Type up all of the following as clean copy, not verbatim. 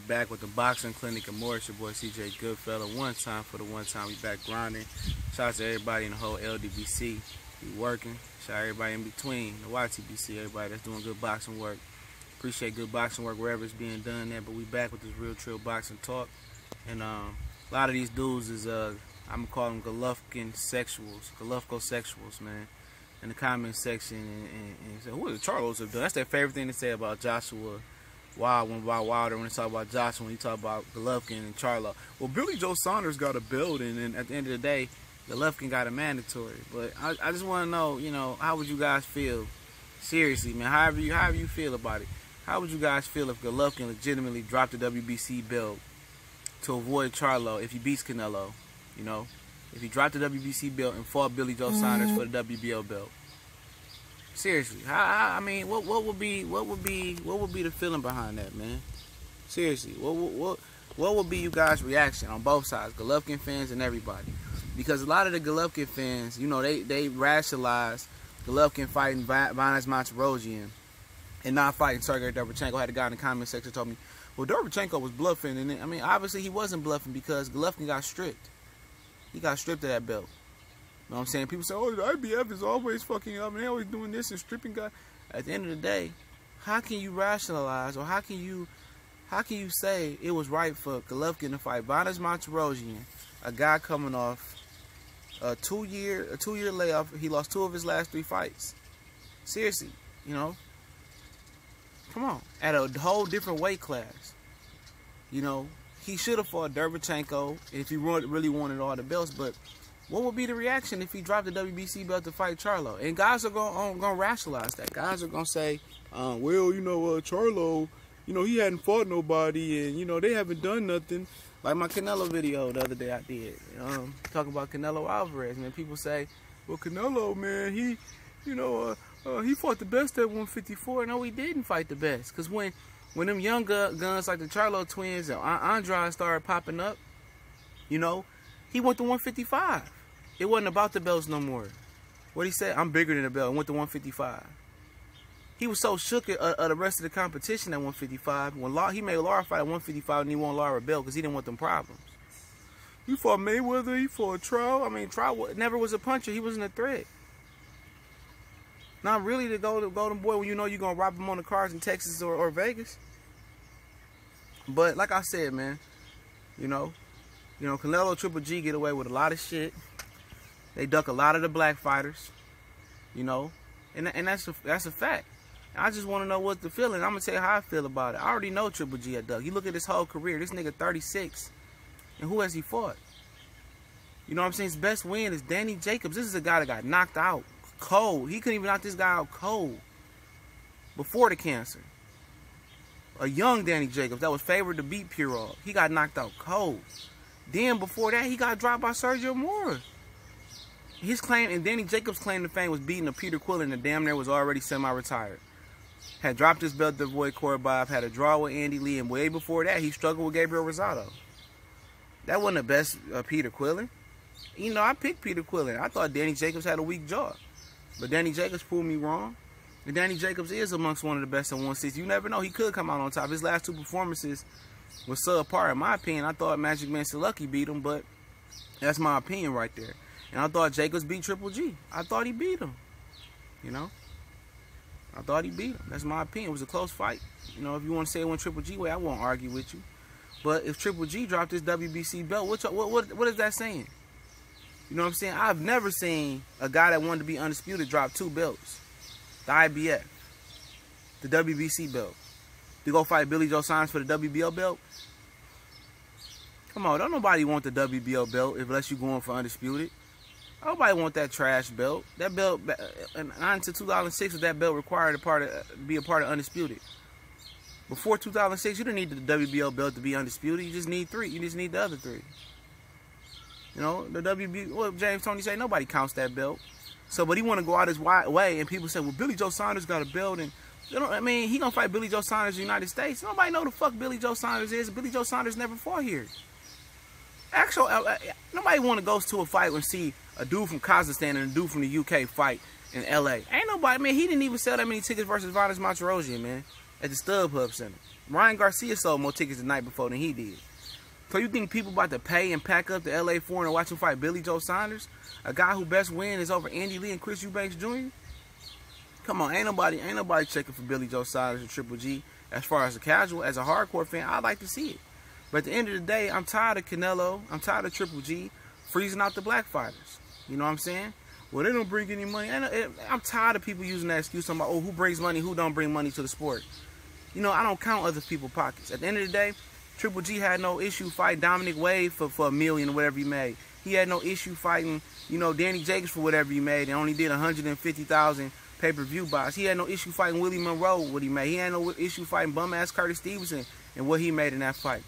back with the boxing clinic and more. It's your boy CJ Goodfella. One time for the one time. We back grinding. Shout out to everybody in the whole LWBC. We working. Shout out to everybody in between. The YTBC, everybody that's doing good boxing work. Appreciate good boxing work wherever it's being done there. But we back with this real trill boxing talk. And a lot of these dudes is I'm gonna call them Golovkin sexuals, Golovko sexuals, man. In the comment section and say, what the Charlos have done? That's their favorite thing to say about Joshua Wilder when they talk about Joshua, when he talk about Golovkin and Charlo. Well, Billy Joe Saunders got a belt, and at the end of the day, Golovkin got a mandatory. But I just want to know, you know, how would you guys feel? Seriously, man, however you feel about it, how would you guys feel if Golovkin legitimately dropped the WBC belt to avoid Charlo if he beats Canelo? You know, if he dropped the WBC belt and fought Billy Joe Saunders for the WBO belt. Seriously, I mean, what would be the feeling behind that, man? Seriously, what would be you guys' reaction on both sides, Golovkin fans and everybody? Because a lot of the Golovkin fans, you know, they rationalize Golovkin fighting Vanes Monterosian and not fighting Sergey Derevchenko. I had a guy in the comment section told me, well, Derevchenko was bluffing, and I mean, obviously he wasn't bluffing because Golovkin got stripped. He got stripped of that belt. You know what I'm saying? People say, oh, the IBF is always fucking up and they always doing this and stripping guys. At the end of the day, how can you rationalize or how can you say it was right for Golovkin to fight Vanes Monterosian, a guy coming off a two-year layoff? He lost 2 of his last 3 fights. Seriously, you know? Come on. At a whole different weight class. You know? He should have fought Derevchenko if he really wanted all the belts, but what would be the reaction if he dropped the WBC belt to fight Charlo? And guys are gonna rationalize that. Guys are gonna say, well, you know, Charlo, you know, he hadn't fought nobody, and you know they haven't done nothing. Like my Canelo video the other day I did, talking about Canelo Alvarez, man. People say, well, Canelo, man, he, you know, he fought the best at 154. No, he didn't fight the best, cause when them young guns like the Charlo twins and Andrade started popping up, you know, he went to 155. It wasn't about the belts no more. What he said, I'm bigger than the belt, and went to 155. He was so shook at the rest of the competition at 155. When he made Lara fight at 155 and he won Lara belt because he didn't want them problems. He fought Mayweather, he fought Trout. I mean, Trout never was a puncher. He wasn't a threat. Not really the golden boy when you know you're going to rob him on the cars in Texas or Vegas. But like I said, man, you know, Canelo, Triple G get away with a lot of shit. They duck a lot of the black fighters, you know, and that's a fact. I just want to know what the feeling. I'm gonna tell you how I feel about it. I already know Triple G at duck. You look at his whole career. This nigga 36, and who has he fought? You know what I'm saying? His best win is Danny Jacobs. This is a guy that got knocked out cold. He couldn't even knock this guy out cold before the cancer. A young Danny Jacobs that was favored to beat Pirog. He got knocked out cold. Then before that, he got dropped by Sergio Mora. His claim, and Danny Jacobs' claim to fame was beating a Peter Quillen that damn near was already semi-retired. Had dropped his belt to avoid Korobov, had a draw with Andy Lee, and way before that, he struggled with Gabriel Rosado. That wasn't the best Peter Quillen. You know, I picked Peter Quillen. I thought Danny Jacobs had a weak jaw. But Danny Jacobs proved me wrong. And Danny Jacobs is amongst one of the best at 160. You never know. He could come out on top. His last 2 performances was subpar, in my opinion. I thought Magic Man Silucky beat him, but that's my opinion right there. And I thought Jacobs beat Triple G. I thought he beat him. You know? I thought he beat him. That's my opinion. It was a close fight. You know, if you want to say it went Triple G way, I won't argue with you. But if Triple G dropped his WBC belt, what is that saying? You know what I'm saying? I've never seen a guy that wanted to be undisputed drop 2 belts. The IBF. The WBC belt. To go fight Billy Joe Saunders for the WBO belt? Come on, don't nobody want the WBO belt unless you're going for undisputed. Nobody want that trash belt. That belt, not until 2006 was that belt required to be a part of undisputed. Before 2006, you didn't need the WBO belt to be undisputed. You just need 3. You just need the other 3. You know, the WBO, what James Toney say, nobody counts that belt. So, but he want to go out his way, and people say, well, Billy Joe Saunders got a belt, and you know, I mean, he gonna fight Billy Joe Saunders in the United States. Nobody know the fuck Billy Joe Saunders is. Billy Joe Saunders never fought here. Actually, nobody want to go to a fight and see a dude from Kazakhstan and a dude from the UK fight in LA. Ain't nobody, man, he didn't even sell that many tickets versus Vanes Monterosian, man, at the StubHub Center. Ryan Garcia sold more tickets the night before than he did. So you think people about to pay and pack up to LA for and watch him fight Billy Joe Saunders? A guy who best win is over Andy Lee and Chris Eubanks Jr.? Come on, ain't nobody checking for Billy Joe Saunders or Triple G. As far as a casual, as a hardcore fan, I'd like to see it. But at the end of the day, I'm tired of Canelo. I'm tired of Triple G freezing out the black fighters. You know what I'm saying? Well, they don't bring any money. I'm tired of people using that excuse about, oh, who brings money, who don't bring money to the sport. You know, I don't count other people's pockets. At the end of the day, Triple G had no issue fighting Dominic Wade for $1 million or whatever he made. He had no issue fighting, you know, Danny Jacobs for whatever he made and only did 150,000 pay-per-view buys. He had no issue fighting Willie Monroe what he made. He had no issue fighting bum-ass Curtis Stevenson and what he made in that fight.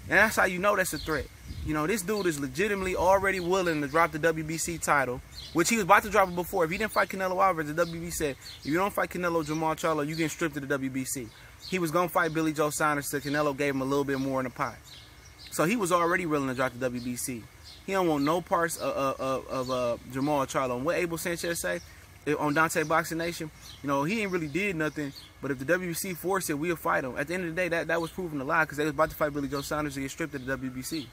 And that's how you know that's a threat. You know, this dude is legitimately already willing to drop the WBC title, which he was about to drop it before. If he didn't fight Canelo Alvarez, the WBC said, if you don't fight Canelo, Jermall, Charlo, you getting stripped of the WBC. He was going to fight Billy Joe Saunders, so Canelo gave him a little bit more in the pot. So he was already willing to drop the WBC. He don't want no parts of Jermall Charlo. And what Abel Sanchez say on Dante Boxing Nation, you know, he ain't really did nothing, but if the WBC forced it, we'll fight him. At the end of the day, that was proven a lie because they was about to fight Billy Joe Saunders to get stripped of the WBC.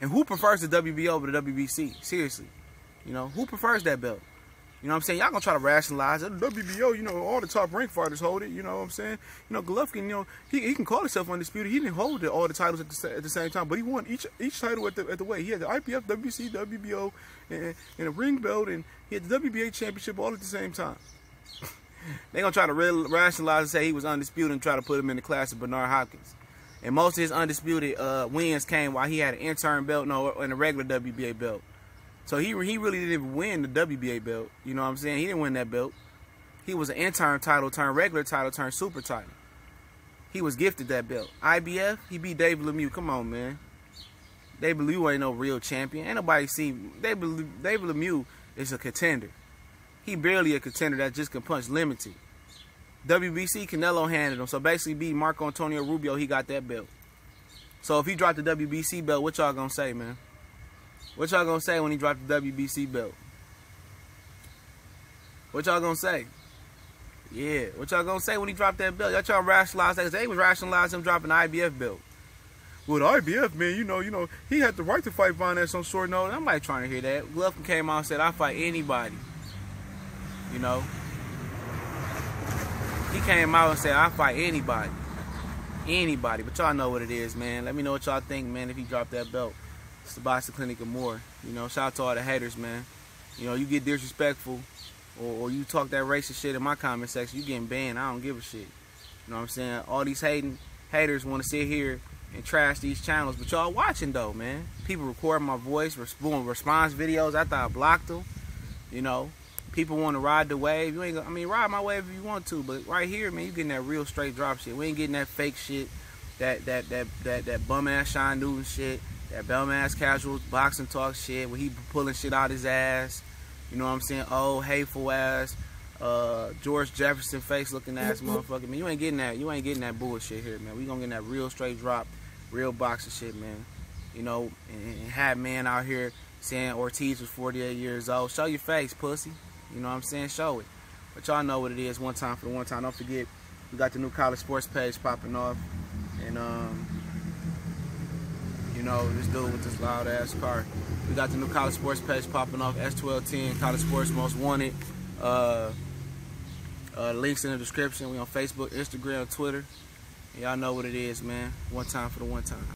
And who prefers the WBO over the WBC? Seriously. You know, who prefers that belt? You know what I'm saying? Y'all gonna try to rationalize it. The WBO, you know, all the top ranked fighters hold it. You know what I'm saying? You know, Golovkin, you know, he can call himself undisputed. He didn't hold all the titles at the same time, but he won each title at the weight. He had the IPF, WBC, WBO, and a ring belt, and he had the WBA championship all at the same time. They gonna try to rationalize and say he was undisputed and try to put him in the class of Bernard Hopkins. And most of his undisputed wins came while he had an intern belt and a regular WBA belt. So he really didn't even win the WBA belt. You know what I'm saying? He didn't win that belt. He was an intern title turned regular title turned super title. He was gifted that belt. IBF, he beat David Lemieux. Come on, man. David Lemieux ain't no real champion. Ain't nobody seen David Lemieux is a contender. He barely a contender that just can punch limited. WBC, Canelo handed him. So basically beat Marco Antonio Rubio, he got that belt. So if he dropped the WBC belt, what y'all gonna say, man? What y'all gonna say when he dropped the WBC belt? What y'all gonna say? Yeah, what y'all gonna say when he dropped that belt? Y'all trying to rationalize that because they was rationalizing him dropping the IBF belt. Well, the IBF, man, you know, he had the right to fight Von Ness on short notice. I'm not trying to hear that. Golovkin came out and said, I fight anybody. You know? He came out and said, I fight anybody. Anybody. But y'all know what it is, man. Let me know what y'all think, man, if he dropped that belt. It's the Boxing Clinic and more. You know, shout out to all the haters, man. You know, you get disrespectful or you talk that racist shit in my comment section, you getting banned. I don't give a shit. You know what I'm saying? All these haters want to sit here and trash these channels, but y'all watching though, man. People recording my voice, doing response videos. I thought I blocked them. You know, people want to ride the wave. You ain't. I mean, ride my wave if you want to, but right here, man, you getting that real straight drop shit. We ain't getting that fake shit, that bum ass Sean Newton shit. That bum-ass casual boxing talk shit where he pulling shit out his ass. You know what I'm saying? Oh, hateful ass, George Jefferson face looking ass motherfucker. Man, you ain't getting that. You ain't getting that bullshit here, man. We gonna get that real straight drop, real boxing shit, man. You know, and have man out here saying Ortiz was 48 years old. Show your face, pussy. You know what I'm saying? Show it. But y'all know what it is. One time for the one time. Don't forget, we got the new college sports page popping off. And, you know, this dude with this loud ass car. We got the new college sports page popping off, S1210, College Sports Most Wanted. Links in the description. We on Facebook, Instagram, Twitter. Y'all know what it is, man. One time for the one time.